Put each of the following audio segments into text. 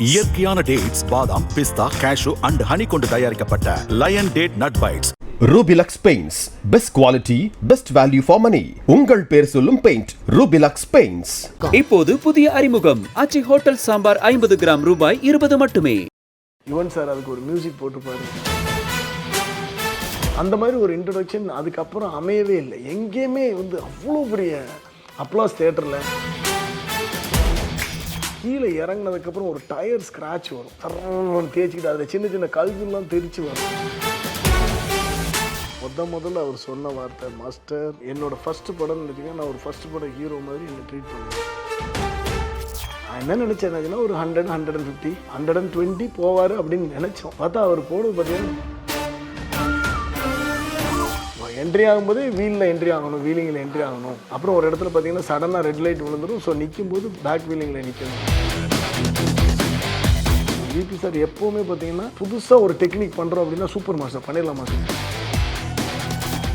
இயற்கையான டேட்ஸ், பாதாம், பிஸ்தா, கேஷு அண்ட் ஹனி கொண்டு தயாரிக்கப்பட்ட lion date nut bites. Rubilux paints, best quality, best value for money. உங்கள் பேர் சொல்லும் பெயிண்ட் ரூபிலக்ஸ் பெயிண்ட்ஸ். இப்போது புதிய அறிமுகம் ஆச்சி ஹோட்டல் சாம்பார் 50 கிராம் ரூபாய் 20 மட்டுமே. யுவன் சார் அதுக்கு ஒரு மியூசிக் போட்டுப்பாரு. அந்த மாதிரி ஒரு இன்ட்ரோடக்ஷன் அதுக்கப்புறம் அமையவே இல்லை. எங்கேயுமே அவ்வளோ பெரிய அப்ளாஸ் தியேட்டரில் கீழே இறங்கினதுக்கப்புறம் ஒரு டயர் ஸ்க்ராட்ச் வரும், தரன்னு தேய்ச்சிக்கிட்டு அதில் சின்ன சின்ன கல்விலாம் தெரிச்சு வரும். முதல்ல அவர் சொன்ன வார்த்தை, மாஸ்டர் என்னோட ஃபஸ்ட்டு படம்னு வச்சுக்கோங்க, நான் ஒரு ஃபஸ்ட்டு படம் ஹீரோ மாதிரி என்னை ட்ரீட் பண்ணுவேன். நான் என்ன நினச்சேன், ஒரு 100, 150, 120 போவார் அப்படின்னு நினச்சோம். பார்த்தா அவர் போடுறது பார்த்தீங்கன்னா என்ட்ரி ஆகும்போது வீலில் என்ட்ரி ஆகணும், வீலிங்கில் என்ட்ரி ஆகணும். அப்புறம் ஒரு இடத்துல பார்த்தீங்கன்னா சடனாக ரெட் லைட் விழுந்துடும். ஸோ நிற்கும் போது பேக் வீலிங்கில் நிற்கணும். விபி சார் எப்போவுமே பார்த்தீங்கன்னா புதுசாக ஒரு டெக்னிக் பண்ணுறோம் அப்படின்னா சூப்பர் மாஸ்டர் பண்ணிடலாமா சார்.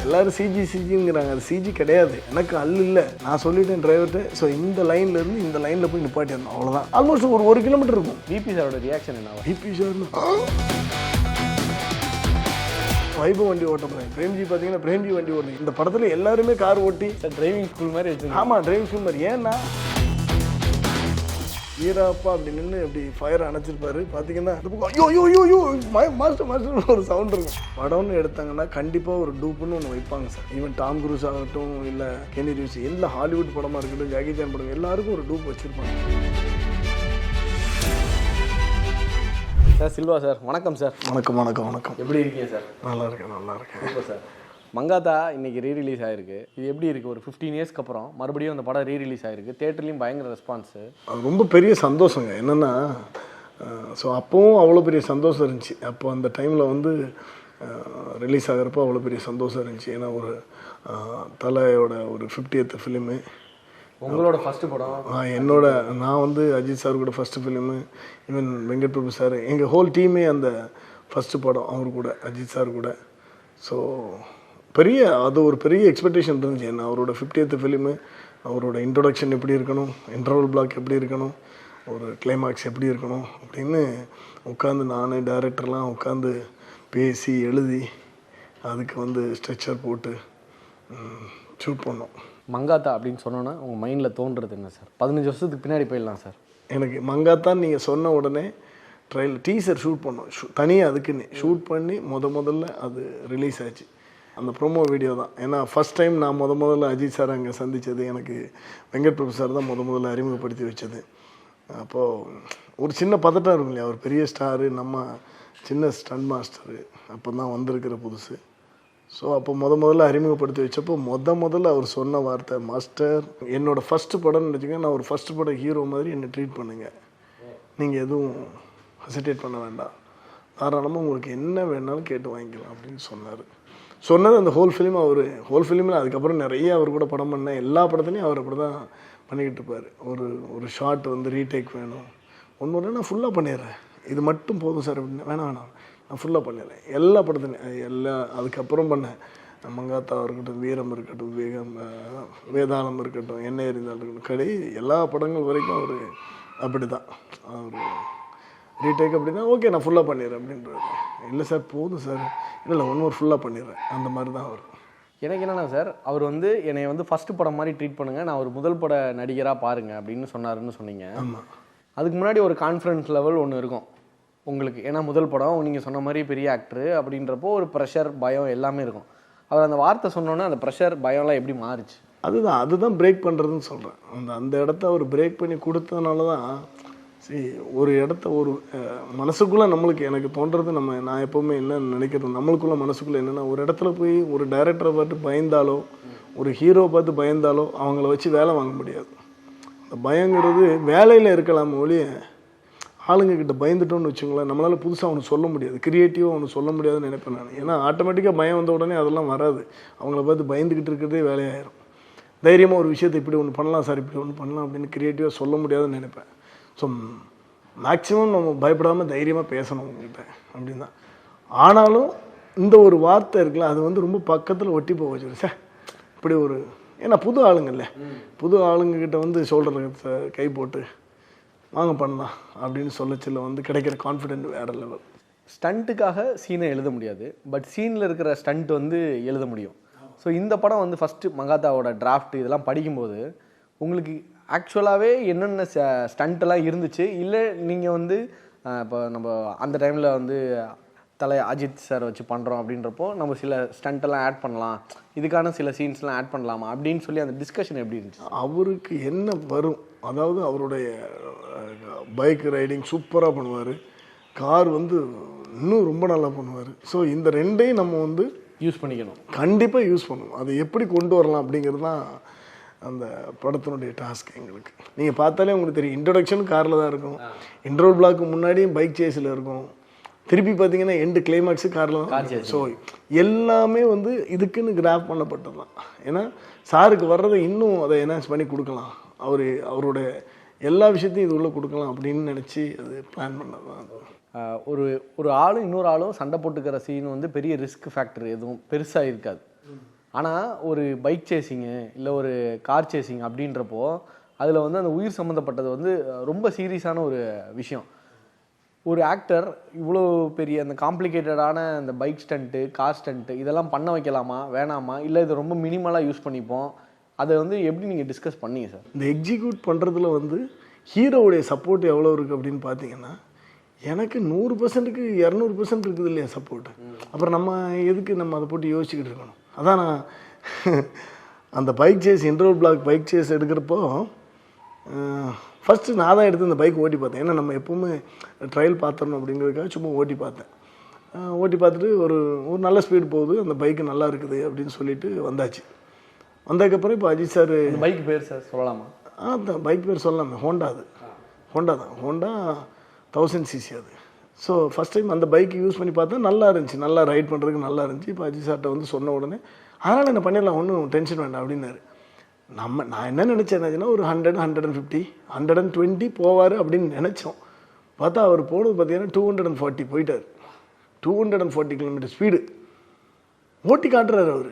எல்லோரும் சிஜிங்கிறாங்க, அது சிஜி கிடையாது. எனக்கு அல்ல இல்லை, நான் சொல்லிட்டேன் டிரைவர்கிட்ட. ஸோ இந்த லைன்லேருந்து இந்த லைனில் போய் நிப்பாட்டிடணும், அவ்வளோதான். ஆல்மோஸ்ட் ஒரு 1 கிலோமீட்டர் இருக்கும். விபி சாரோட ரியாக்ஷன் என்ன? விபி சார் வைபவ் வண்டி ஓட்ட போகிறேன். பிரேம்ஜி பார்த்தீங்கன்னா பிரேம்ஜி வண்டி ஓடுறேன். இந்த படத்தில் எல்லாருமே கார் ஓட்டி டிரைவிங் ஸ்கூல் மாதிரி வச்சு. ஆமாம், டிரைவிங் ஸ்கூல் மாதிரி. ஏன்னா வீராப்பா அப்படி நின்று அப்படி ஃபயர் அணைச்சிருப்பாரு. பார்த்தீங்கன்னா ஐயோ ஐயோ ஐயோ ஐயோ மாஸ்டர் மாஸ்டர்னு ஒரு சவுண்ட் இருக்கும். படம்னு எடுத்தாங்கன்னா கண்டிப்பாக ஒரு டூப்புன்னு ஒன்று வைப்பாங்க சார். ஈவன் டாம் குரூஸ் ஆகட்டும், இல்லை கெனி ரிவ்ஸ், எல்லா ஹாலிவுட் படமாக இருக்கட்டும், ஜாக்கி சான் படம், எல்லாருக்கும் ஒரு டூப் வச்சுருப்பாங்க. சார் சில்வா சார், வணக்கம் சார். வணக்கம் வணக்கம் வணக்கம். எப்படி இருக்கீங்க சார்? நல்லா இருக்கேன் நல்லா இருக்கேன். Super sir. மங்காத்தா இன்னைக்கு ரீரிலீஸ் ஆகிருக்கு. இது எப்படி இருக்குது? ஒரு 15 இயர்ஸ்க்கு அப்புறம் மறுபடியும் அந்த படம் ரீரிலீஸ் ஆகிருக்கு. தேட்டர்லேயும் பயங்கர ரெஸ்பான்ஸு. அது ரொம்ப பெரிய சந்தோஷங்க. என்னென்னா ஸோ அப்போவும் அவ்வளோ பெரிய சந்தோஷம் இருந்துச்சு. அப்போ அந்த டைமில் ரிலீஸ் ஆகிறப்போ அவ்வளோ பெரிய சந்தோஷம் இருந்துச்சு. ஏன்னா ஒரு தலையோட ஒரு 50th ஃபிலிமு. உங்களோட ஃபஸ்ட்டு படம்? நான் அஜித் சார் கூட first film. Even Venkat Prabhu sir, எங்கள் ஹோல் டீமே அந்த ஃபஸ்ட்டு படம் அவர் கூட, அஜித் சார் கூட. ஸோ அது ஒரு பெரிய எக்ஸ்பெக்டேஷன் இருந்துச்சு. ஏன்னா அவரோட 50th ஃபிலிமு, அவரோட இன்ட்ரொடக்ஷன் எப்படி இருக்கணும், இன்டர்வல் பிளாக் எப்படி இருக்கணும், ஒரு கிளைமாக்ஸ் எப்படி இருக்கணும் அப்படின்னு உட்காந்து நான் டைரக்டர்லாம் உட்காந்து பேசி எழுதி அதுக்கு ஸ்ட்ரெச்சர் போட்டு ஷூட் பண்ணோம். மங்காத்தா அப்படின்னு சொன்னோன்னா உங்கள் மைண்டில் தோன்றுறது என்ன சார்? 15 வருஷத்துக்கு பின்னாடி போயிடலாம் சார். எனக்கு மங்காத்தான் நீங்கள் சொன்ன உடனே டீசர் ஷூட் பண்ணோம். தனியாக அதுக்குன்னு ஷூட் பண்ணி முதல்ல அது ரிலீஸ் ஆச்சு. அந்த ப்ரோமோ வீடியோ தான். ஏன்னா ஃபஸ்ட் டைம் நான் முதல்ல அஜித் சார் அங்கே சந்தித்தது எனக்கு வெங்கட் பிரபு சார் தான் முதல்ல அறிமுகப்படுத்தி வச்சது. அப்போது ஒரு சின்ன பதட்டம் இருக்கும் இல்லையா, ஒரு பெரிய ஸ்டாரு, நம்ம சின்ன ஸ்டன் மாஸ்டரு, அப்போ தான் வந்திருக்கிற புதுசு. ஸோ அப்போ முதல்ல அறிமுகப்படுத்தி வச்சப்போ முதல்ல அவர் சொன்ன வார்த்தை, மாஸ்டர் என்னோடய ஃபஸ்ட்டு படம்னு வச்சுக்கோங்க, நான் ஒரு ஃபஸ்ட்டு படம் ஹீரோ மாதிரி என்னை ட்ரீட் பண்ணுங்கள். நீங்கள் எதுவும் ஹெசிடேட் பண்ண வேண்டாம், தாராளமாக உங்களுக்கு என்ன வேணாலும் கேட்டு வாங்கிக்கலாம் அப்படின்னு சொன்னது அந்த ஹோல் ஃபிலிமில். அதுக்கப்புறம் நிறைய அவர் கூட படம் பண்ணேன். எல்லா படத்துலையும் அவர் அப்படி தான் பண்ணிக்கிட்டு இருப்பார். ஒரு ஷார்ட் ரீடேக் வேணும், ஒன்று நான் ஃபுல்லாக பண்ணிடுறேன், இது மட்டும் போதும் சார் அப்படின்னு. வேணாம் நான் ஃபுல்லாக பண்ணிடுறேன் எல்லா படத்துலையும். அதுக்கப்புறம் பண்ணேன். மங்காத்தா இருக்கட்டும், வீரம் இருக்கட்டும், வேதாளம் இருக்கட்டும், என்ன எறிந்தால் இருக்கட்டும், எல்லா படங்கள் வரைக்கும் அவர் அப்படி தான். அவர் ரீடேக் அப்படின்னா ஓகே நான் ஃபுல்லாக பண்ணிடுறேன் அப்படின்றது. இல்லை சார் போதும் சார், இல்லை ஒன்று ஃபுல்லாக பண்ணிடுறேன், அந்த மாதிரி தான் அவர். எனக்கு என்னென்னா சார், அவர் என்னை ஃபஸ்ட்டு படம் மாதிரி ட்ரீட் பண்ணுங்கள், நான் ஒரு முதல் பட நடிகராக பாருங்கள் அப்படின்னு சொன்னாருன்னு சொன்னீங்க. ஆமாம். அதுக்கு முன்னாடி ஒரு கான்ஃபிடன்ஸ் லெவல் ஒன்று இருக்கும் உங்களுக்கு. ஏன்னா முதல் படம், நீங்கள் சொன்ன மாதிரி பெரிய ஆக்டரு அப்படின்றப்போ ஒரு ப்ரெஷர், பயம் எல்லாமே இருக்கும். அவர் அந்த வார்த்தை சொன்னோன்னே அந்த ப்ரெஷர், பயம்லாம் எப்படி மாறிச்சு? அதுதான் பிரேக் பண்ணுறதுன்னு சொல்கிறேன். அந்த இடத்த அவர் பிரேக் பண்ணி கொடுத்ததுனால தான் ஒரு இடத்த ஒரு மனசுக்குள்ளே எனக்கு தோன்றது, நான் எப்போவுமே என்ன நினைக்கிறது, நம்மளுக்குள்ளே மனசுக்குள்ளே என்னென்னா, ஒரு இடத்துல போய் ஒரு டைரக்டரை பார்த்து பயந்தாலோ, ஒரு ஹீரோவை பார்த்து பயந்தாலோ அவங்கள வச்சு வேலை வாங்க முடியாது. அந்த பயங்கிறது வேலையில் இருக்கலாம் ஒழிய ஆளுங்கக்கிட்ட பயந்துட்டோன்னு வச்சுங்களேன், நம்மளால் புதுசாக ஒன்று சொல்ல முடியாது, க்ரியேட்டிவாக ஒன்று சொல்ல முடியாதுன்னு நினைப்பேன் நான். ஏன்னா ஆட்டோமேட்டிக்காக பயம் வந்த உடனே அதெல்லாம் வராது. அவங்கள பார்த்து பயந்துக்கிட்டு இருக்கிறதே வேலையாயிரும். தைரியமாக ஒரு விஷயத்தை இப்படி ஒன்று பண்ணலாம் சார், இப்படி ஒன்று பண்ணலாம் அப்படின்னு க்ரியேட்டிவாக சொல்ல முடியாதுன்னு நினைப்பேன். ஸோ மேக்ஸிமம் நம்ம பயப்படாமல் தைரியமாக பேசணும் உங்கள்கிட்ட அப்படின்னு தான். ஆனாலும் இந்த ஒரு வார்த்தை இருக்குல்ல, அது ரொம்ப பக்கத்தில் ஒட்டி போக வச்சு சார் இப்படி ஏன்னா புது ஆளுங்கல்ல, புது ஆளுங்கக்கிட்ட ஷோல்டரில் கை போட்டு வாங்க பண்ணலாம் அப்படின்னு சொல்லச்சில் வந்து கிடைக்கிற கான்ஃபிடென்ட் வேறு லெவல். ஸ்டண்ட்டுக்காக சீனை எழுத முடியாது, பட் சீனில் இருக்கிற ஸ்டண்ட் வந்து எழுத முடியும். ஸோ இந்த படம் வந்து ஃபஸ்ட்டு மங்காத்தாவோட டிராஃப்ட் இதெல்லாம் படிக்கும்போது உங்களுக்கு ஆக்சுவலாகவே என்னென்ன ஸ்டண்ட்டெல்லாம் இருந்துச்சு, இல்லை நீங்கள் வந்து இப்போ நம்ம அந்த டைமில் வந்து அஜித் சார் வச்சு பண்ணுறோம் அப்படின்றப்போ நம்ம சில ஸ்டண்ட்டெல்லாம் ஆட் பண்ணலாம், இதுக்கான சில சீன்ஸ்லாம் ஆட் பண்ணலாமா அப்படின்னு சொல்லி அந்த டிஸ்கஷன் எப்படி இருந்துச்சு? அவருக்கு என்ன வரும், அதாவது அவருடைய பைக் ரைடிங் சூப்பராக பண்ணுவார், கார் வந்து இன்னும் ரொம்ப நல்லா பண்ணுவார். ஸோ இந்த ரெண்டையும் நம்ம வந்து யூஸ் பண்ணிக்கணும், கண்டிப்பாக யூஸ் பண்ணணும். அதை எப்படி கொண்டு வரலாம் அப்படிங்கிறது தான் அந்த படத்தினுடைய டாஸ்க் எங்களுக்கு. நீங்கள் பார்த்தாலே உங்களுக்கு தெரியும், இன்ட்ரொடக்ஷன் காரில் தான் இருக்கும், இன்ட்ரோல் பிளாக்கு முன்னாடியும் பைக் சேஸில் இருக்கும், திருப்பி பார்த்தீங்கன்னா எண்டு கிளைமேக்ஸு காரில் தான். ஸோ எல்லாமே வந்து இதுக்குன்னு கிராஃப் பண்ணப்பட்டது தான். ஏன்னா சாருக்கு வர்றதை இன்னும் அதை என்ஹான்ஸ் பண்ணி கொடுக்கலாம், அவரோட எல்லா விஷயத்தையும் இது உள்ளே கொடுக்கலாம் அப்படின்னு நினச்சி அது பிளான் பண்ணது தான். ஒரு ஆளும் இன்னொரு ஆளும் சண்டை போட்டுக்கிற சீன் வந்து பெரிய ரிஸ்க் ஃபேக்டர் எதுவும் பெருசாக இருக்காது. ஆனால் ஒரு பைக் சேசிங்கு இல்லை ஒரு கார் சேசிங் அப்படின்றப்போ அதில் வந்து அந்த உயிர் சம்மந்தப்பட்டது வந்து ரொம்ப சீரியஸான ஒரு விஷயம். ஒரு ஆக்டர் இவ்வளோ பெரிய அந்த காம்ப்ளிகேட்டடான அந்த பைக் ஸ்டண்ட்டு கார் ஸ்டண்ட்டு இதெல்லாம் பண்ண வைக்கலாமா வேணாமா, இல்லை இதை ரொம்ப மினிமலாக யூஸ் பண்ணிப்போம், அதை வந்து எப்படி நீங்கள் டிஸ்கஸ் பண்ணீங்க சார்? இந்த எக்ஸிக்யூட் பண்ணுறதுல வந்து ஹீரோவுடைய சப்போர்ட் எவ்வளோ இருக்குது அப்படின்னு பார்த்தீங்கன்னா, எனக்கு 100%க்கு 200% இருக்குது இல்லையா சப்போர்ட்டு. அப்புறம் நம்ம எதுக்கு நம்ம அதை போட்டு யோசிச்சுக்கிட்டு இருக்கணும். அதான் நான் அந்த பைக் சேஸ் இன்ட்ரோல் பிளாக் பைக் சேஸ் எடுக்கிறப்போ ஃபஸ்ட்டு நான் தான் எடுத்து இந்த பைக் ஓட்டி பார்த்தேன். ஏன்னா நம்ம எப்போவுமே ட்ரையல் பார்த்துடணும் அப்படிங்கிறதுக்காக சும்மா ஓட்டி பார்த்தேன். ஓட்டி பார்த்துட்டு ஒரு நல்ல ஸ்பீடு போகுது, அந்த பைக்கு நல்லா இருக்குது அப்படின்னு சொல்லிட்டு வந்தாச்சு. வந்ததுக்கப்புறம் இப்போ அஜித் சார் பைக் பேர் சார் சொல்லலாமா? அந்த பைக் பேர் சொல்லலாமே, ஹோண்டா தான் ஹோண்டா 1000cc அது. ஸோ ஃபஸ்ட் டைம் அந்த பைக் யூஸ் பண்ணி பார்த்தா நல்லா இருந்துச்சு, நல்லா ரைட் பண்ணுறதுக்கு நல்லா இருந்துச்சு. இப்போ அஜித் சார்கிட்ட வந்து சொன்ன உடனே அதனால் என்ன பண்ணிடலாம், ஒன்றும் டென்ஷன் வேண்டாம் அப்படின்னாரு. நான் என்ன நினச்சேன் என்னாச்சுன்னா ஒரு 100, 150, 120 போவார் அப்படின்னு நினச்சோம். பார்த்தா அவர் போனது பார்த்தீங்கன்னா 240 போயிட்டார். 240 km ஸ்பீடு ஓட்டி காட்டுறாரு அவர்.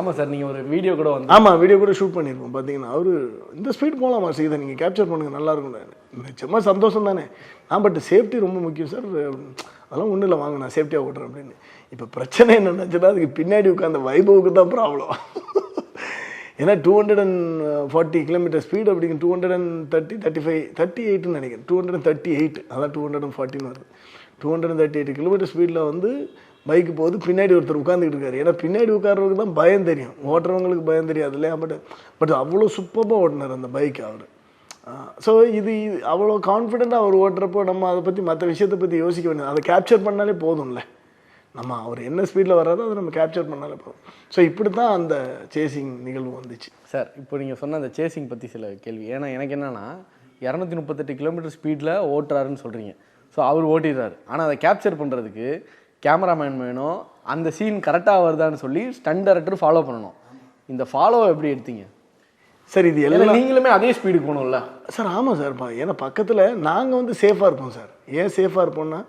ஆமாம் சார், நீங்கள் ஒரு வீடியோ கூட வந்து வீடியோ கூட ஷூட் பண்ணியிருப்போம். பார்த்தீங்கன்னா அவர் இந்த ஸ்பீட் போகலாமா சார், இதை நீங்கள் கேப்சர் பண்ணுங்கள் நல்லாயிருக்கும். நிச்சயமாக சந்தோஷம் தானே. பட் சேஃப்டி ரொம்ப முக்கியம் சார், அதெல்லாம் ஒன்றும் இல்லை வாங்க நான் சேஃப்டியாக ஓட்டுறேன் அப்படின்னு. இப்போ பிரச்சனை என்னென்னாச்சுன்னா அதுக்கு பின்னாடி உட்காந்த வைபவுக்கு தான் ப்ராப்ளம். ஏன்னா 240 km ஸ்பீடு அப்படிங்க 230, 35, 38ன்னு நினைக்கிறேன். 238 அதான் 240ன்னு வருது. 238 km ஸ்பீடில் வந்து பைக்கு போகுது, பின்னாடி ஒருத்தர் உட்காந்துக்கிட்டு இருக்காரு. ஏன்னா பின்னாடி உட்கார்றவங்களுக்கு தான் பயம் தெரியும், ஓட்டுறவங்களுக்கு பயம் தெரியாது இல்லையா. பட் அவ்வளோ சூப்பராக ஓட்டினார் அந்த பைக் அவர். ஸோ இது அவ்வளோ கான்ஃபிடெண்ட்டாக அவர் ஓட்டுறப்போ நம்ம அதை பற்றி மற்ற விஷயத்தை பற்றி யோசிக்க வேண்டியது, அதை கேப்சர் பண்ணாலே போதும்ல. நம்ம அவர் என்ன ஸ்பீடில் வர்றாரோ அதை நம்ம கேப்சர் பண்ணாலே போதும். ஸோ இப்படி தான் அந்த சேசிங் நிகழ்வு வந்துச்சு. சார் இப்போ நீங்கள் சொன்ன அந்த சேசிங் பற்றி சில கேள்வி. ஏன்னா எனக்கு என்னென்னா 238 km ஸ்பீடில் ஓட்டுறாருன்னு சொல்கிறீங்க. ஸோ அவர் ஓட்டிடுறாரு, ஆனால் அதை கேப்சர் பண்ணுறதுக்கு கேமராமேன் வேணும், அந்த சீன் கரெக்டாக வருதான்னு சொல்லி ஸ்டண்ட் டைரக்டர் ஃபாலோ பண்ணணும். இந்த ஃபாலோவை எப்படி எடுத்தீங்க சார்? இது எல்லாம் நீங்களுமே அதே ஸ்பீடுக்கு போகணும்ல சார்? ஆமாம் சார். ஏன்னா பக்கத்தில் நாங்கள் வந்து சேஃபாக இருப்போம் சார். ஏன் சேஃபாக இருப்போம்னா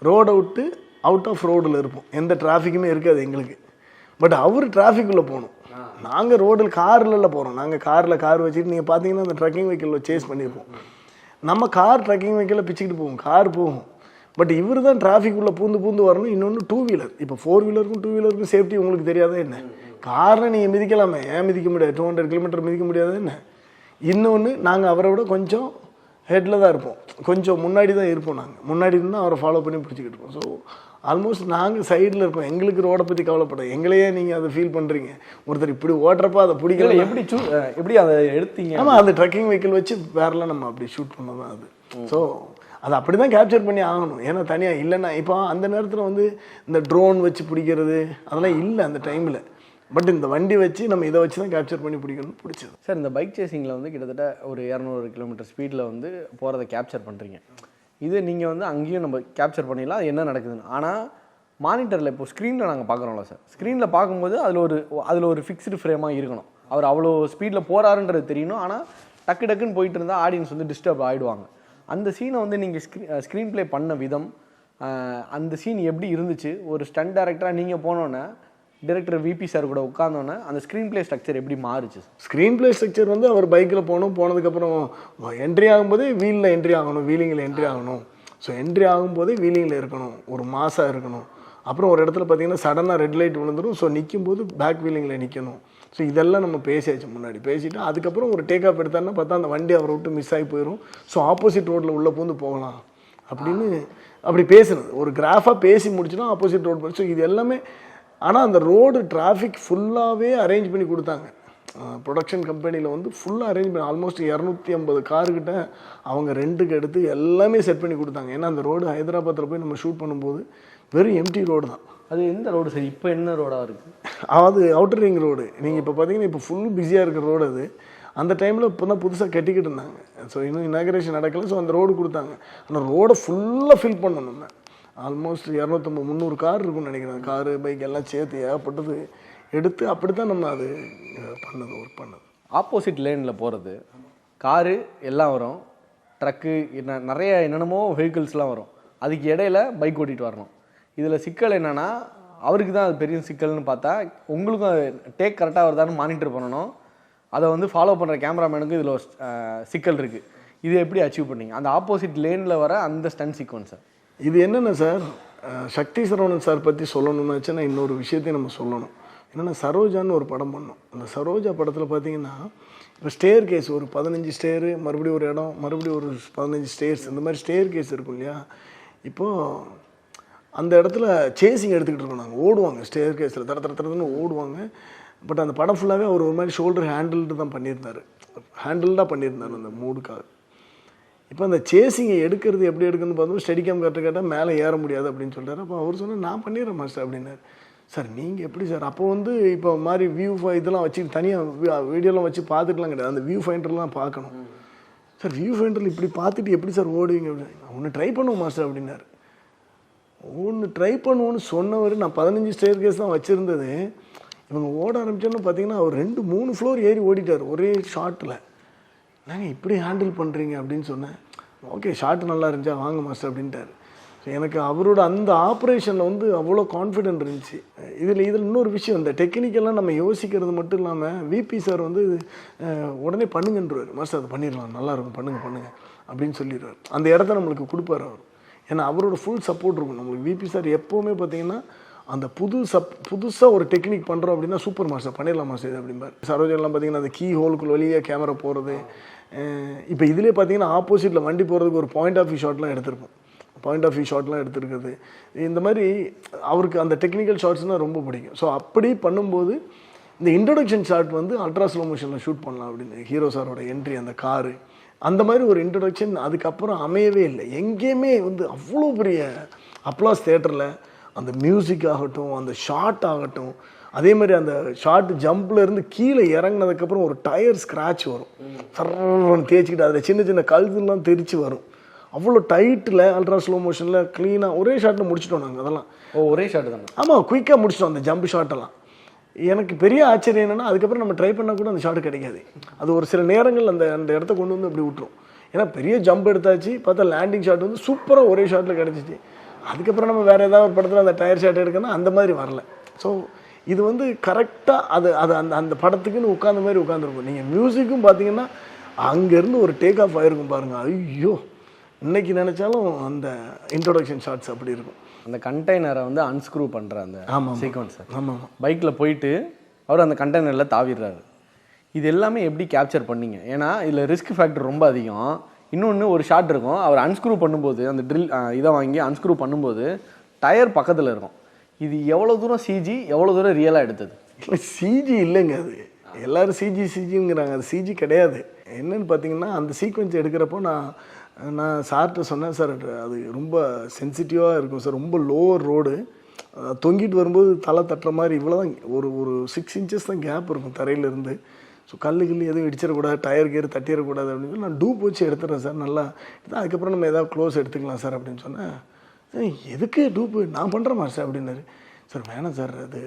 ரோடை விட்டு அவுட் ஆஃப் ரோடில் இருப்போம், எந்த டிராஃபிக்குமே இருக்காது எங்களுக்கு. பட் அவர் டிராஃபிக்குள்ளே போகணும். நாங்கள் ரோடில் காரில் போகிறோம், நாங்கள் கார் வச்சுட்டு நீங்கள் பார்த்தீங்கன்னா அந்த ட்ரக்கிங் வெஹிக்கிளில் சேஸ் பண்ணியிருப்போம். நம்ம கார் ட்ரக்கிங் வெஹிக்கிளில் பிச்சுக்கிட்டு போவோம், கார் போகும். பட் இவர் தான் டிராஃபிக்குள்ளே பூந்து வரணும். இன்னொன்று 2 வீலர். இப்போ 4 வீலருக்கும் 2 வீலருக்கும் சேஃப்டி உங்களுக்கு தெரியாதா என்ன? காரில் நீங்கள் மிதிக்கலாமே, ஏன் மிதிக்க முடியாது? 200 km மிதிக்க முடியாது என்ன? இன்னொன்று நாங்கள் அவரை விட கொஞ்சம் ஹெட்டில் தான் இருப்போம், கொஞ்சம் முன்னாடி தான் இருப்போம். நாங்கள் முன்னாடி இருந்தால் அவரை ஃபாலோ பண்ணி பிடிச்சிக்கிட்டு இருப்போம். ஸோ ஆல்மோஸ்ட் நாங்கள் சைடில் இருப்போம். எங்களுக்கு ரோடை பற்றி கவலைப்பட, எங்களையே நீங்கள் அதை ஃபீல் பண்ணுறீங்க. ஒருத்தர் இப்படி ஓட்டுறப்ப அதை பிடிக்கல, எப்படி அதை எடுத்தீங்க? ஆமாம், அந்த ட்ரக்கிங் வெஹிக்கிள் வச்சு வேறெல்லாம் நம்ம அப்படி ஷூட் பண்ணதான் அது. ஸோ அதை அப்படி தான் கேப்சர் பண்ணி ஆகணும். ஏன்னா தனியாக இல்லைன்னா இப்போ அந்த நேரத்தில் வந்து இந்த ட்ரோன் வச்சு பிடிக்கிறது அதெல்லாம் இல்லை அந்த டைமில். பட் இந்த வண்டி வச்சு நம்ம இதை வச்சு தான் கேப்சர் பண்ணி பிடிக்கணும், பிடிச்சது. சார் இந்த பைக் சேசிங்கில் வந்து கிட்டத்தட்ட ஒரு 200 km ஸ்பீடில் வந்து போகிறத கேப்சர் பண்ணுறீங்க. இது நீங்கள் வந்து அங்கேயும் நம்ம கேப்சர் பண்ணிடலாம் என்ன நடக்குதுன்னு. ஆனால் மானிட்டரில் இப்போ ஸ்க்ரீனில் நாங்கள் பார்க்குறோம்ல சார், ஸ்க்ரீனில் பார்க்கும்போது அதில் ஒரு ஃபிக்ஸ்டு ஃப்ரேமாக இருக்கணும். அவர் அவ்வளோ ஸ்பீடில் போகிறாருன்றது தெரியணும். ஆனால் டக்குன்னு போயிட்டு இருந்தால் ஆடியன்ஸ் வந்து டிஸ்டர்ப் ஆகிடுவாங்க. அந்த சீனை வந்து நீங்கள் ஸ்க்ரீன் ப்ளே பண்ண விதம், அந்த சீன் எப்படி இருந்துச்சு? ஒரு ஸ்டண்ட் டைரக்டராக நீங்கள் போனோன்னே டைரக்டர் விபி சார் கூட உட்காந்தோன்னே அந்த ஸ்க்ரீன் பிளே ஸ்ட்ரக்சர் எப்படி மாறுச்சு? ஸ்க்ரீன் பிளே ஸ்ட்ரக்சர் வந்து அவர் பைக்கில் போனதுக்கப்புறம் என்ட்ரி ஆகும்போதே வீலில் என்ட்ரி ஆகணும், வீலிங்கில் என்ட்ரி ஆகணும். ஸோ என்ட்ரி ஆகும்போதே வீலிங்கில் இருக்கணும், ஒரு மாசாக இருக்கணும். அப்புறம் ஒரு இடத்துல பார்த்தீங்கன்னா சடனாக ரெட் லைட் விழுந்துடும். ஸோ நிற்கும் போது பேக் வீலிங்கில் நிற்கணும். ஸோ இதெல்லாம் நம்ம பேசியாச்சு முன்னாடி. பேசிவிட்டு அதுக்கப்புறம் ஒரு டேக் ஆஃப் எடுத்தாருன்னா பார்த்தா அந்த வண்டி அவரை விட்டு மிஸ் ஆகி போயிடும். ஸோ ஆப்போசிட் ரோட்டில் உள்ளே பூந்து போகலாம் அப்படின்னு அப்படி பேசுனது. ஒரு கிராஃபாக பேசி முடிச்சுன்னா ஆப்போசிட் ரோடு போய். ஸோ இது எல்லாமே ஆனால் அந்த ரோடு டிராஃபிக் ஃபுல்லாகவே அரேஞ்ச் பண்ணி கொடுத்தாங்க. ப்ரொடக்ஷன் கம்பெனியில் வந்து ஃபுல்லாக அரேஞ்ச் பண்ணி ஆல்மோஸ்ட் 250 கார்கிட்ட அவங்க ரெண்டுக்கு எடுத்து எல்லாமே செட் பண்ணி கொடுத்தாங்க. ஏன்னா அந்த ரோடு ஹைதராபாத்தில் போய் நம்ம ஷூட் பண்ணும்போது வெறும் எம்டி ரோடு தான். அது எந்த ரோடு சார்? இப்போ என்ன ரோடாக இருக்குது? அது அவுட்டர் ரிங் ரோடு. நீங்கள் இப்போ பார்த்தீங்கன்னா இப்போ ஃபுல் பிஸியாக இருக்கிற ரோடு அது. அந்த டைமில் இப்போ தான் புதுசாக கட்டிக்கிட்டு இருந்தாங்க. ஸோ இன்னும் இனாகரேஷன் நடக்கலை. ஸோ அந்த ரோடு கொடுத்தாங்க. ஆனால் ரோடை ஃபுல்லாக ஃபில் பண்ணணும். நம்ம ஆல்மோஸ்ட் 250-300 கார் இருக்குன்னு நினைக்கிறேன். காரு பைக் எல்லாம் சேர்த்து ஏகப்பட்டது எடுத்து அப்படி தான் நம்ம அது ஒர்க் பண்ணது. ஆப்போசிட் லேனில் போகிறது, காரு எல்லாம் வரும், ட்ரக்கு நிறைய என்னென்னமோ வெஹிக்கிள்ஸ்லாம் வரும். அதுக்கு இடையில பைக் ஓட்டிகிட்டு வரணும். இதில் சிக்கல் என்னென்னா அவருக்கு தான் அது பெரிய சிக்கல்னு பார்த்தா உங்களுக்கும் டேக் கரெக்டாக வருதான்னு மானிட்டர் பண்ணணும். அதை வந்து ஃபாலோ பண்ணுற கேமராமேனுக்கும் இதில் ஒரு சிக்கல் இருக்குது. இது எப்படி அச்சீவ் பண்ணீங்க அந்த ஆப்போசிட் லேனில் வர அந்த ஸ்டன் சீக்வன்ஸை? இது என்னென்ன சார், சக்தி சரவணன் சார் பற்றி சொல்லணும்னு வச்சுன்னா இன்னொரு விஷயத்தையும் நம்ம சொல்லணும். என்னென்னா சரோஜான்னு ஒரு படம் பண்ணோம். அந்த சரோஜா படத்தில் பார்த்தீங்கன்னா இப்போ ஸ்டேர் கேஸ் ஒரு 15 ஸ்டேரு, மறுபடியும் ஒரு இடம், மறுபடியும் ஒரு 15 ஸ்டேர்ஸ், இந்த மாதிரி ஸ்டேர் கேஸ் இருக்கும் இல்லையா. இப்போது அந்த இடத்துல சேசிங் எடுத்துக்கிட்டு இருக்கோம். நாங்கள் ஓடுவாங்க ஸ்டேர் கேஸில் தரத்துன்னு ஓடுவாங்க. பட் அந்த படம் ஃபுல்லாகவே அவர் ஒரு மாதிரி ஷோல்டர் ஹேண்டில்டு தான் பண்ணியிருந்தார். ஹேண்டில்டாக பண்ணியிருந்தார் அந்த மூடுக்காக. இப்போ அந்த சேசிங்கை எடுக்கிறது எப்படி எடுக்குன்னு பார்த்தோம். ஸ்டெடிகேம் கரெக்டாக கேட்டால் மேலே ஏற முடியாது அப்படின்னு சொல்கிறார். அப்போ அவர் சொன்னால் நான் பண்ணிடுறேன் மாஸ்டர் அப்படின்னாரு. சார் நீங்கள் எப்படி சார்? அப்போ வந்து இப்போ மாதிரி வியூ இதெல்லாம் வச்சு தனியாக வீடியோலாம் வச்சு பார்த்துட்டுலாம் கிடையாது. அந்த வியூ ஃபைண்டர்லாம் பார்க்கணும். சார் வியூ ஃபைண்டரில் இப்படி பார்த்துட்டு எப்படி சார் ஓடுவீங்க அப்படின்னு. ஒன்று ட்ரை பண்ணுவோம் மாஸ்டர் அப்படின்னாரு. ஒன்று ட்ரை பண்ணுவோன்னு சொன்னவர் நான் 15 ஸ்டேர் கேஸ் தான் வச்சுருந்தது. இவங்க ஓட ஆரம்பிச்சோன்னு பார்த்தீங்கன்னா அவர் 2-3 ஃப்ளோர் ஏறி ஓடிட்டார் ஒரே ஷாட்டில். நாங்கள் இப்படி ஹேண்டில் பண்ணுறீங்க அப்படின்னு சொன்னேன். ஓகே ஷார்ட் நல்லா இருந்துச்சா வாங்க மாஸ்டர் அப்படின்ட்டார். ஸோ எனக்கு அவரோட அந்த ஆப்ரேஷனில் வந்து அவ்வளோ கான்ஃபிடென்ட் இருந்துச்சு. இதில் இன்னொரு விஷயம், இந்த டெக்னிக்கெல்லாம் நம்ம யோசிக்கிறது மட்டும் இல்லாமல் விபி சார் வந்து உடனே பண்ணுங்கன்றார். மாஸ்டர் அதை பண்ணிடலாம், நல்லாயிருக்கும், பண்ணுங்கள் அப்படின்னு சொல்லிடுவார். அந்த இடத்த நம்மளுக்கு கொடுப்பார் அவர். ஏன்னா அவரோட ஃபுல் சப்போர்ட் இருக்கும் நம்மளுக்கு. விபி சார் எப்போவுமே பார்த்தீங்கன்னா அந்த புதுசாக ஒரு டெக்னிக் பண்ணுறோம் அப்படின்னா சூப்பர் மாஸ்டர் பண்ணிடலாம் மாஸ்டர் இது அப்படிம்பார். சரோஜெல்லாம் பார்த்தீங்கன்னா அந்த கீ ஹோலுக்குள்ள வழியாக கேமரா போகிறது. இப்போ இதிலே பார்த்தீங்கன்னா ஆப்போசிட்டில் வண்டி போகிறதுக்கு ஒரு பாயிண்ட் ஆஃப் வியூ ஷாட்லாம் எடுத்திருப்போம். பாயிண்ட் ஆஃப் வியூ ஷாட்லாம் எடுத்துருக்குது. இந்த மாதிரி அவருக்கு அந்த டெக்னிக்கல் ஷாட்ஸ்னால் ரொம்ப பிடிக்கும். ஸோ அப்படி பண்ணும்போது இந்த இன்ட்ரொடக்ஷன் ஷாட் வந்து அல்ட்ரா ஸ்லோ மோஷனில் ஷூட் பண்ணலாம் அப்படின்னு ஹீரோ சாரோட என்ட்ரி, அந்த காரு, அந்த மாதிரி ஒரு இன்ட்ரொடக்ஷன் அதுக்கப்புறம் அமையவே இல்லை. எங்கேயுமே வந்து அவ்வளோ பெரிய அப்ளாஸ் தேட்டரில் அந்த மியூசிக் ஆகட்டும், அந்த ஷாட் ஆகட்டும், அதே மாதிரி அந்த ஷார்ட் ஜம்பில் இருந்து கீழே இறங்கினதுக்கப்புறம் ஒரு டயர் ஸ்க்ராட்ச் வரும். சர்வன் தேய்ச்சிக்கிட்டு அதில் சின்ன சின்ன கழுதுலாம் தெரிச்சு வரும். அவ்வளோ டைட்டில் அல்ட்ரா ஸ்லோ மோஷனில் க்ளீனாக ஒரே ஷாட்டில் முடிச்சிட்டோம் நாங்கள். அதெல்லாம் ஒரே ஷாட்டு தான். ஆமாம், குயிக்காக முடிச்சிட்டோம் அந்த ஜம்ப் ஷாட்டெல்லாம். எனக்கு பெரிய ஆச்சரியம் என்னென்னா அதுக்கப்புறம் நம்ம ட்ரை பண்ணால் கூட அந்த ஷாட்டு கிடைக்காது. அது ஒரு சில நேரங்கள் அந்த இடத்த கொண்டு வந்து அப்படி விட்டுரும். ஏன்னா பெரிய ஜம்ப் எடுத்தாச்சு, பார்த்தா லேண்டிங் ஷாட் வந்து சூப்பராக ஒரே ஷாட்டில் கிடச்சிச்சு. அதுக்கப்புறம் நம்ம வேறு ஏதாவது ஒரு படத்தில் அந்த டயர் ஷாட் எடுக்கணும், அந்த மாதிரி வரல. ஸோ இது வந்து கரெக்டாக அது அந்த படத்துக்குன்னு உட்காந்த மாதிரி உட்காந்துருக்கும். நீங்கள் மியூசிக்கும் பார்த்தீங்கன்னா அங்கேருந்து ஒரு டேக் ஆஃப் ஆகிருக்கும் பாருங்கள். ஐயோ, இன்னைக்கு நினச்சாலும் அந்த இன்ட்ரோடக்ஷன் ஷாட்ஸ் அப்படி இருக்கும். அந்த கண்டெய்னரை வந்து அன்ஸ்க்ரூ பண்ணுற அந்த சீக்வன்ஸ். ஆமாம், பைக்கில் போயிட்டு அவர் அந்த கண்டெய்னரில் தாவிடுறாரு. இது எல்லாமே எப்படி கேப்சர் பண்ணீங்க? ஏன்னா இதில் ரிஸ்க் ஃபேக்டர் ரொம்ப அதிகம். இன்னொன்று ஒரு ஷாட் இருக்கும், அவர் அன்ஸ்க்ரூ பண்ணும்போது அந்த ட்ரில் இதை வாங்கி அன்ஸ்க்ரூ பண்ணும்போது டயர் பக்கத்தில் இருக்கும். இது எவ்வளோ தூரம் சிஜி, எவ்வளோ தூரம் ரியலாக எடுத்தது? சிஜி இல்லைங்க, அது எல்லோரும் சிஜிங்கிறாங்க. அது சிஜி கிடையாது. என்னன்னு பார்த்தீங்கன்னா அந்த சீக்வன்ஸ் எடுக்கிறப்போ நான் சார்கிட்ட சொன்னேன், சார் அது ரொம்ப சென்சிட்டிவாக இருக்கும் சார், ரொம்ப லோவர் ரோடு, தொங்கிட்டு வரும்போது தலை தட்டுற மாதிரி இவ்வளோ தான், ஒரு 6 inches தான் கேப் இருக்கும் தரையிலேருந்து. ஸோ கல்லு எதுவும் இடிச்சிடக்கூடாது, டயர் கேர் தட்டிடக்கூடாது அப்படின்னு சொல்லி நான் டூப் வச்சு எடுத்துறேன் சார், நல்லா அதுக்கப்புறம் நம்ம எதாவது க்ளோஸ் எடுத்துக்கலாம் சார் அப்படின்னு சொன்னேன். எதுக்கு டூப்பு, நான் பண்ணுறேன் மாஸ்டர் அப்படின்னாரு. சார் வேணாம் சார், அது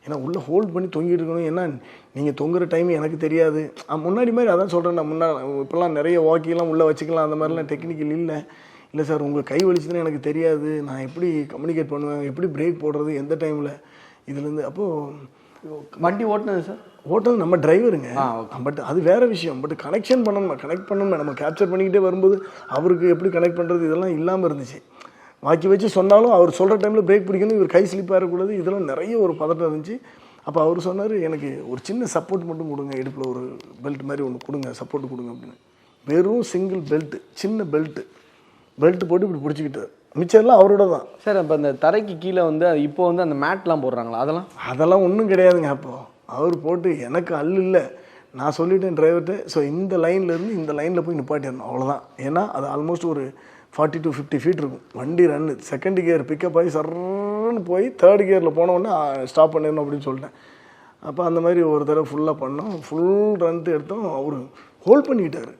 ஏன்னா உள்ளே ஹோல்ட் பண்ணி தொங்கிட்டு இருக்கணும், ஏன்னா நீங்கள் தொங்குற டைம் எனக்கு தெரியாது. முன்னாடி மாதிரி அதான் சொல்கிறேன், நான் இப்போல்லாம் நிறைய வாக்கிலாம் உள்ளே வச்சுக்கலாம், அந்த மாதிரிலாம் டெக்னிக்கல் இல்லை சார், உங்கள் கை வலிச்சுதுன்னு எனக்கு தெரியாது, நான் எப்படி கம்யூனிகேட் பண்ணுவேன், எப்படி பிரேக் போடுறது, எந்த டைமில், இதுலேருந்து அப்போது வண்டி ஓட்டுனது சார்? ஓட்டல் நம்ம டிரைவருங்க. ஓகே. பட் அது வேற விஷயம். பட் கனெக்ட் பண்ணணும் நம்ம கேப்சர் பண்ணிக்கிட்டே வரும்போது அவருக்கு எப்படி கனெக்ட் பண்ணுறது இதெல்லாம் இல்லாமல் இருந்துச்சு. வாக்கி வச்சு சொன்னாலும் அவர் சொல்கிற டைமில் பிரேக் பிடிக்கணும், இவர் கை ஸ்லிப்பாக இருக்கக்கூடாது, இதெல்லாம் நிறைய ஒரு பதட்டம் இருந்துச்சு. அப்போ அவர் சொன்னார், எனக்கு ஒரு சின்ன சப்போர்ட் மட்டும் கொடுங்க, இடுப்பில் ஒரு பெல்ட் மாதிரி ஒன்று கொடுங்க, சப்போர்ட் கொடுங்க அப்படின்னு. வெறும் சிங்கிள் பெல்ட்டு, சின்ன பெல்ட் போட்டு இப்படி பிடிச்சிக்கிட்டார். மிச்சம்லாம் அவரோட தான் சார். இப்போ அந்த தரைக்கு கீழே வந்து இப்போ வந்து அந்த மேட்லாம் போடுறாங்களா, அதெல்லாம் ஒன்றும் கிடையாதுங்க. அப்போது அவர் போட்டு எனக்கு இல்லை, நான் சொல்லிட்டேன் டிரைவர்கிட்ட, ஸோ இந்த லைன்லேருந்து இந்த லைனில் போய் நிப்பாட்டிடணும், அவ்வளோதான். ஏன்னா அது ஆல்மோஸ்ட் ஒரு 40 to 50 feet இருக்கும் வண்டி ரன்னு. செகண்ட் கியர் பிக்கப் ஆகி சர்ன்னு போய் தேர்ட் கியரில் போனோடனே ஸ்டாப் பண்ணிடணும் அப்படின்னு சொல்லிட்டேன். அப்போ அந்த மாதிரி ஒரு தடவை ஃபுல்லாக பண்ணோம், ஃபுல் ரன்ட்டு எடுத்தோம். அவர் ஹோல்ட் பண்ணிக்கிட்டார்.